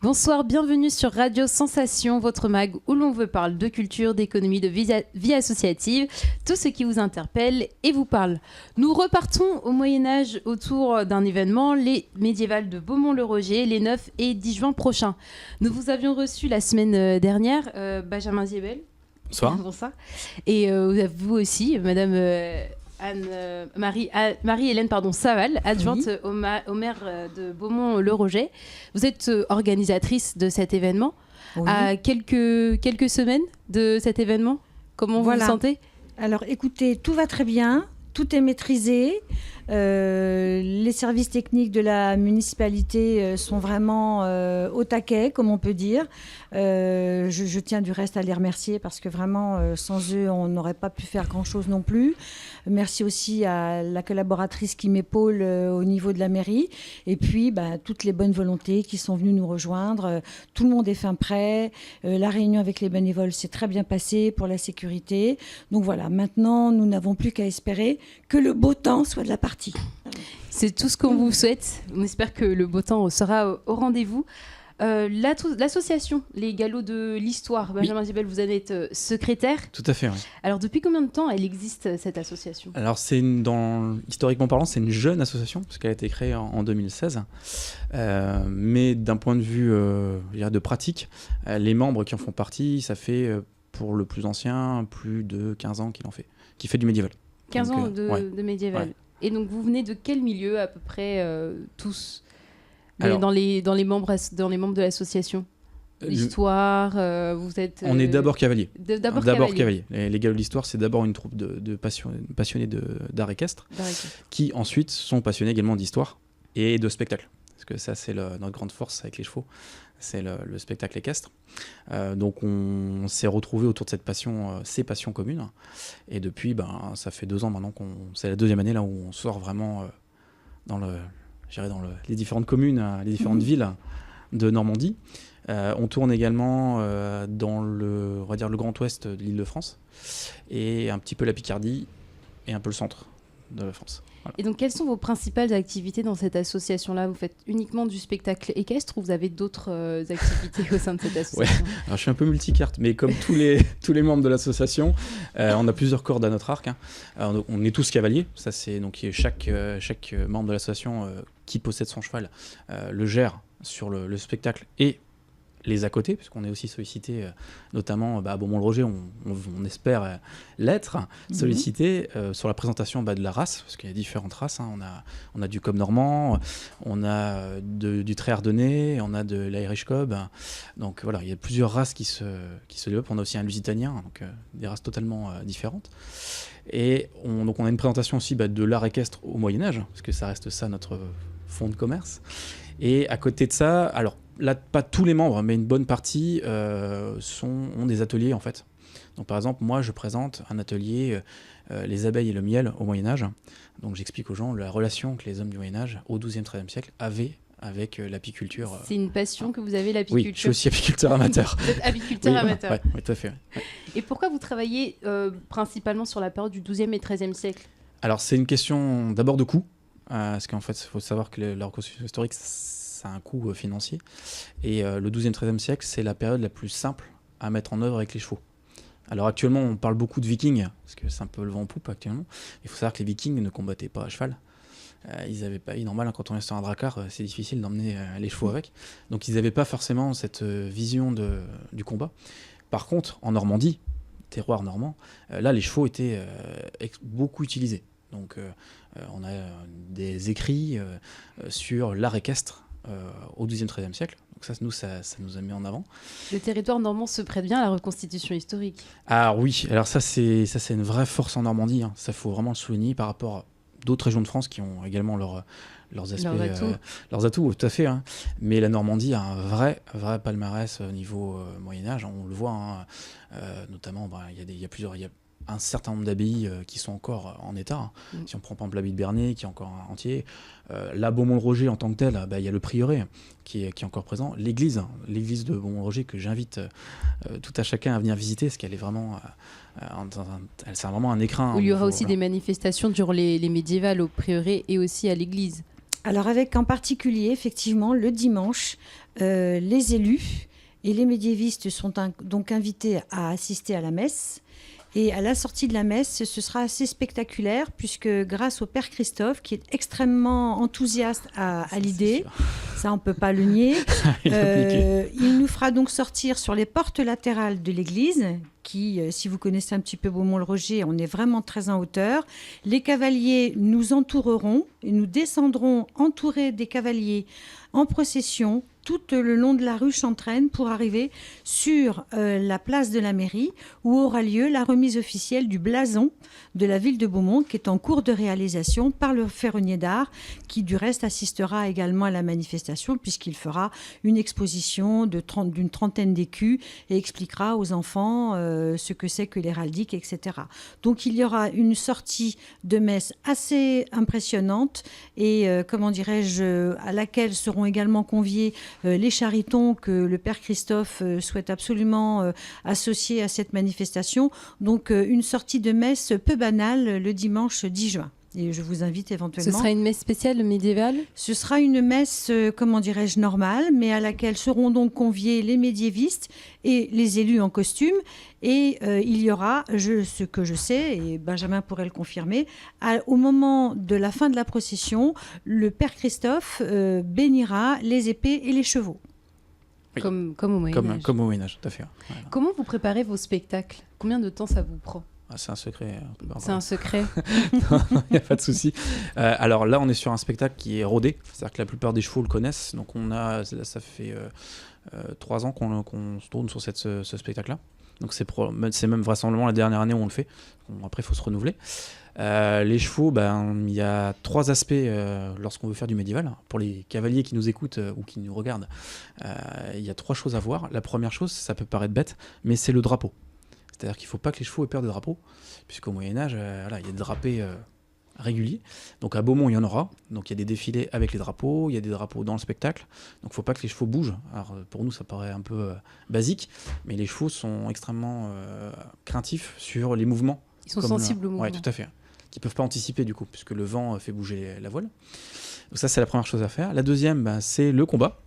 Bonsoir, bienvenue sur Radio Sensation, votre mag où l'on veut parler de culture, d'économie, de vie associative, tout ce qui vous interpelle et vous parle. Nous repartons au Moyen-Âge autour d'un événement, les médiévales de Beaumont-le-Roger, les 9 et 10 juin prochains. Nous vous avions reçu la semaine dernière, Benjamin Ziebel. Bonsoir. Bonsoir. Et vous aussi, Madame Marie-Hélène Saval, adjointe au maire de Beaumont-le-Roger. Vous êtes organisatrice de cet événement. Oui. À quelques semaines de cet événement, comment vous vous sentez ? Alors écoutez, tout va très bien, tout est maîtrisé. Les services techniques de la municipalité sont vraiment au taquet, comme on peut dire. Je tiens du reste à les remercier parce que vraiment, sans eux, on n'aurait pas pu faire grand-chose non plus. Merci aussi à la collaboratrice qui m'épaule au niveau de la mairie. Et puis, toutes les bonnes volontés qui sont venues nous rejoindre. Tout le monde est fin prêt. La réunion avec les bénévoles s'est très bien passée pour la sécurité. Donc voilà, maintenant, nous n'avons plus qu'à espérer que le beau temps soit de la partie. C'est tout ce qu'on vous souhaite. On espère que le beau temps sera au rendez-vous. L'association Les Galops de l'Histoire, Benjamin Ziebel, vous en êtes secrétaire. Tout à fait, oui. Alors, depuis combien de temps elle existe, cette association ? Alors, historiquement parlant, c'est une jeune association, parce qu'elle a été créée en 2016. Mais d'un point de vue de pratique, les membres qui en font partie, ça fait, pour le plus ancien, plus de 15 ans qui fait du médiéval. 15 ans de médiéval. Ouais. Et donc, vous venez de quel milieu, à peu près, tous ? Alors, dans les membres de l'association, l'histoire, vous êtes... On est d'abord cavaliers. D'abord cavaliers. Les Galops de l'Histoire, c'est d'abord une troupe de passionnés d'art équestre, qui ensuite sont passionnés également d'histoire et de spectacle. Parce que ça, c'est notre grande force avec les chevaux, c'est le spectacle équestre. Donc on s'est retrouvés autour de ces passions communes. Et depuis, ça fait 2 ans maintenant c'est la 2e année là où on sort vraiment dans les différentes communes, les différentes villes de Normandie. On tourne également dans le Grand Ouest de l'Île-de-France et un petit peu la Picardie et un peu le centre de la France. Voilà. Et donc, quelles sont vos principales activités dans cette association-là ? Vous faites uniquement du spectacle équestre ou vous avez d'autres activités au sein de cette association ? Ouais. Alors, je suis un peu multicarte, mais comme tous les membres de l'association, on a plusieurs cordes à notre arc. Alors, on est tous cavaliers. Ça, c'est donc chaque membre de l'association qui possède son cheval le gère sur le spectacle et les à côté, puisqu'on est aussi sollicité, notamment à Beaumont-le-Roger, on espère l'être sollicité sur la présentation de la race, parce qu'il y a différentes races. On a du cob normand, on a du trait ardennais, on a de l'Irish cob. Donc voilà, il y a plusieurs races qui se développent. On a aussi un lusitanien, donc des races totalement différentes. Et donc on a une présentation aussi de l'art équestre au Moyen-Âge, parce que ça reste ça notre fonds de commerce. Et à côté de ça, alors là, pas tous les membres, mais une bonne partie ont des ateliers en fait. Donc par exemple, moi je présente un atelier les abeilles et le miel au Moyen-Âge. Donc j'explique aux gens la relation que les hommes du Moyen-Âge au XIIe, XIIIe siècle avaient avec l'apiculture. C'est une passion que vous avez, l'apiculture ? Oui, je suis aussi apiculteur amateur. Vous êtes apiculteur amateur. Oui, tout à fait. Ouais. Et pourquoi vous travaillez principalement sur la période du XIIe et XIIIe siècle ? Alors c'est une question d'abord de coût. Parce qu'en fait, il faut savoir que la reconstitution historique, ça a un coût financier. Et le XIIe, XIIIe siècle, c'est la période la plus simple à mettre en œuvre avec les chevaux. Alors actuellement, on parle beaucoup de vikings, parce que c'est un peu le vent en poupe actuellement. Il faut savoir que les vikings ne combattaient pas à cheval. Ils n'avaient pas, normal, quand on est sur un drakkar, c'est difficile d'emmener les chevaux avec. Donc ils n'avaient pas forcément cette vision du combat. Par contre, en Normandie, terroir normand, là, les chevaux étaient beaucoup utilisés. Donc on a des écrits sur l'art équestre au XIIe, XIIIe siècle. Donc ça nous a mis en avant. Le territoire normand se prête bien à la reconstitution historique. Ah oui, alors ça c'est une vraie force en Normandie. Ça faut vraiment le souligner par rapport à d'autres régions de France qui ont également leurs aspects, leurs atouts, tout à fait. Mais la Normandie a un vrai palmarès au niveau Moyen-Âge. On le voit, notamment, il y a un certain nombre d'abbayes qui sont encore en état. Si on prend par exemple l'abbaye de Bernay, qui est encore entier, là, Beaumont-le-Roger en tant que tel, il y a le prieuré qui est encore présent. L'église de Beaumont-le-Roger que j'invite tout à chacun à venir visiter, parce qu'elle est vraiment, c'est vraiment un écrin. Où il y aura aussi des manifestations durant les médiévales au prieuré et aussi à l'église. Alors avec en particulier, effectivement, le dimanche, les élus et les médiévistes sont donc invités à assister à la messe. Et à la sortie de la messe, ce sera assez spectaculaire puisque grâce au Père Christophe, qui est extrêmement enthousiaste à l'idée, ça on ne peut pas le nier, il nous fera donc sortir sur les portes latérales de l'église, qui, si vous connaissez un petit peu Beaumont-le-Roger, on est vraiment très en hauteur. Les cavaliers nous entoureront et nous descendrons entourés des cavaliers en procession tout le long de la rue Chantraine pour arriver sur la place de la mairie où aura lieu la remise officielle du blason de la ville de Beaumont qui est en cours de réalisation par le ferronnier d'art qui du reste assistera également à la manifestation puisqu'il fera une exposition d'une trentaine d'écus et expliquera aux enfants ce que c'est que l'héraldique, etc. Donc il y aura une sortie de messe assez impressionnante et comment dirais-je, à laquelle seront également conviés les charitons que le Père Christophe souhaite absolument associer à cette manifestation. Donc une sortie de messe peu banale le dimanche 10 juin. Et je vous invite éventuellement... Ce sera une messe spéciale médiévale ? Ce sera une messe, comment dirais-je, normale, mais à laquelle seront donc conviés les médiévistes et les élus en costume. Et il y aura, ce que je sais, et Benjamin pourrait le confirmer, au moment de la fin de la procession, le Père Christophe bénira les épées et les chevaux. Oui. Comme au Moyen-Âge. Comme au Moyen-Âge, tout à fait. Voilà. Comment vous préparez vos spectacles ? Combien de temps ça vous prend ? C'est un secret. C'est un secret. Il n'y a pas de souci. Alors là, on est sur un spectacle qui est rodé. C'est-à-dire que la plupart des chevaux le connaissent. Donc ça fait 3 ans qu'on se tourne sur ce spectacle-là. Donc c'est même vraisemblablement la dernière année où on le fait. Après, il faut se renouveler. Les chevaux, il y a 3 aspects lorsqu'on veut faire du médiéval. Pour les cavaliers qui nous écoutent ou qui nous regardent, il y a 3 choses à voir. La première chose, ça peut paraître bête, mais c'est le drapeau. C'est-à-dire qu'il ne faut pas que les chevaux aient peur des drapeaux, puisqu'au Moyen-Âge, il y a des drapés réguliers. Donc à Beaumont, il y en aura. Donc il y a des défilés avec les drapeaux, il y a des drapeaux dans le spectacle. Donc il ne faut pas que les chevaux bougent. Alors pour nous, ça paraît un peu basique, mais les chevaux sont extrêmement craintifs sur les mouvements. Ils sont sensibles aux mouvements. Oui, tout à fait. Qui ne peuvent pas anticiper du coup, puisque le vent fait bouger la voile. Donc ça, c'est la première chose à faire. La deuxième, c'est le combat.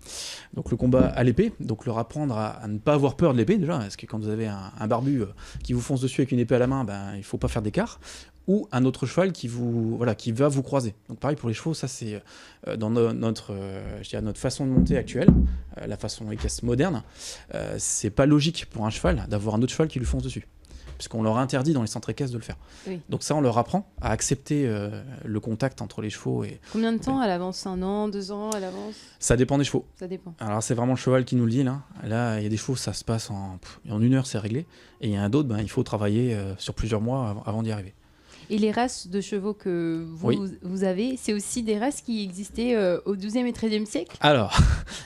Donc le combat à l'épée. Donc leur apprendre à ne pas avoir peur de l'épée déjà, parce que quand vous avez un barbu qui vous fonce dessus avec une épée à la main, il ne faut pas faire d'écart. Ou un autre cheval qui va vous croiser. Donc pareil pour les chevaux, ça c'est dans notre façon de monter actuelle, la façon équestre moderne, c'est pas logique pour un cheval d'avoir un autre cheval qui lui fonce dessus. Puisqu'on leur interdit dans les centres équestres de le faire. Oui. Donc ça, on leur apprend à accepter le contact entre les chevaux. Combien de temps à l'avance ? 1 an, 2 ans à l'avance ? Ça dépend des chevaux. Ça dépend. Alors c'est vraiment le cheval qui nous le dit. Là, il y a des chevaux, ça se passe en 1 heure, c'est réglé. Et il y en a d'autres, il faut travailler sur plusieurs mois avant d'y arriver. Et les races de chevaux que vous avez, c'est aussi des races qui existaient au XIIe et XIIIe siècle ? Alors,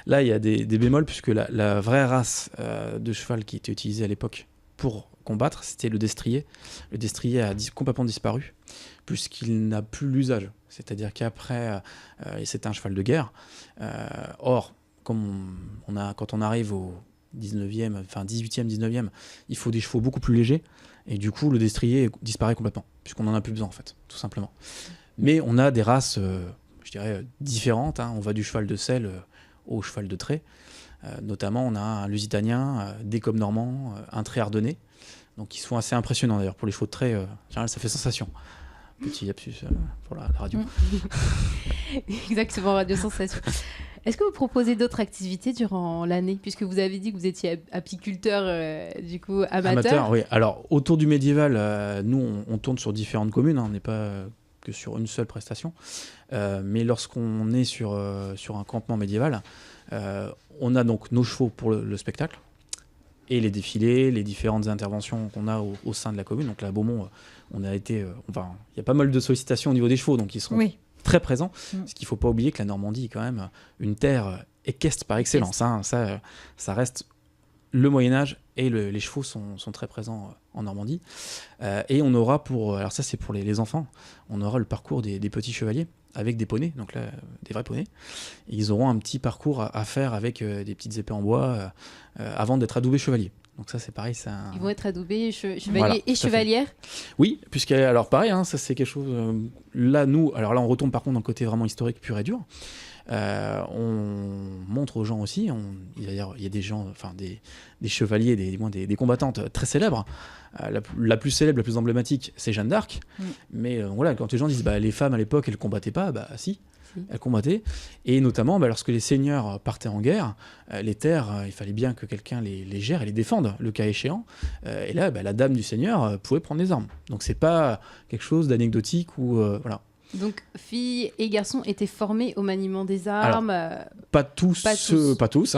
là, il y a des bémols, puisque la vraie race de cheval qui était utilisée à l'époque pour combattre, c'était le destrier. Le destrier a complètement disparu, puisqu'il n'a plus l'usage. C'est-à-dire qu'après, c'était un cheval de guerre. Or, comme quand on arrive au 18e, 19e, il faut des chevaux beaucoup plus légers. Et du coup, le destrier disparaît complètement, puisqu'on n'en a plus besoin, en fait, tout simplement. Mais on a des races, je dirais, différentes. On va du cheval de selle au cheval de trait. Notamment, on a un lusitanien, des cômes normands, un trait ardennais. Donc, ils sont assez impressionnants, d'ailleurs. Pour les chevaux de trait, ça fait sensation. Petit lapsus pour la radio. Exactement, Radio Sensation. Est-ce que vous proposez d'autres activités durant l'année, puisque vous avez dit que vous étiez apiculteur, du coup, amateur ? Oui. Alors, autour du médiéval, nous, on tourne sur différentes communes. On n'est pas que sur une seule prestation. Mais lorsqu'on est sur un campement médiéval, on a donc nos chevaux pour le spectacle et les défilés, les différentes interventions qu'on a au sein de la commune. Donc là, à Beaumont, il y a pas mal de sollicitations au niveau des chevaux, donc ils seront très présents. Parce qu'il ne faut pas oublier que la Normandie est quand même une terre équestre par excellence. Ça reste le Moyen-Âge et les chevaux sont très présents en Normandie. Et on aura alors ça c'est pour les enfants, on aura le parcours des petits chevaliers avec des poneys, donc là, des vrais poneys. Et ils auront un petit parcours à faire avec des petites épées en bois avant d'être adoubés chevaliers. Donc ça, c'est pareil. Ils vont être adoubés, chevaliers Voilà, et tout à fait. chevalières. Oui, alors pareil, hein, ça c'est quelque chose. Là, on retombe par contre dans le côté vraiment historique pur et dur. On montre aux gens aussi. D'ailleurs, il y a des gens, enfin des chevaliers, des combattantes très célèbres. La plus célèbre, la plus emblématique, c'est Jeanne d'Arc. Mais voilà, quand les gens disent les femmes à l'époque, elles combattaient pas, si. Elles combattaient, et notamment lorsque les seigneurs partaient en guerre, les terres, il fallait bien que quelqu'un les gère et les défende, le cas échéant. Et là, la dame du seigneur pouvait prendre des armes. Donc c'est pas quelque chose d'anecdotique ou voilà. Donc filles et garçons étaient formés au maniement des armes. Alors, pas tous, hein,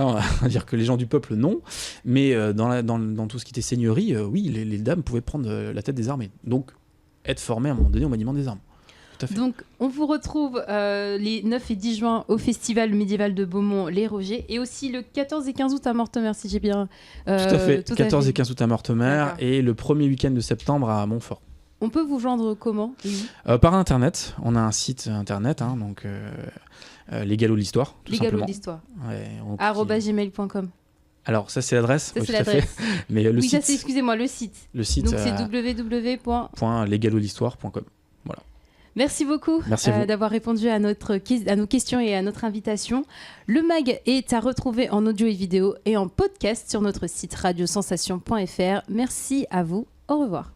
on va dire que les gens du peuple non, mais dans tout ce qui était seigneurie, oui, les dames pouvaient prendre la tête des armées. Donc être formées à un moment donné au maniement des armes. Donc, on vous retrouve les 9 et 10 juin au Festival médiéval de Beaumont, les Rogers, et aussi le 14 et 15 août à Mortemer, si j'ai bien... tout à fait, 14 et 15 août à Mortemer, et le premier week-end de septembre à Montfort. On peut vous joindre comment ? Par Internet, on a un site Internet, hein, donc Les Galops de l'Histoire, tout Les simplement. Galops de l'Histoire. Ouais, @gmail.com. Alors, ça, c'est l'adresse. Ça, c'est l'adresse. Mais le site... site... ça, c'est, excusez-moi, le site. Le site, donc, c'est www.lesgalopsdel'histoire.com. Voilà. Merci beaucoup d'avoir répondu à nos questions et à notre invitation. Le MAG est à retrouver en audio et vidéo et en podcast sur notre site radiosensation.fr. Merci à vous. Au revoir.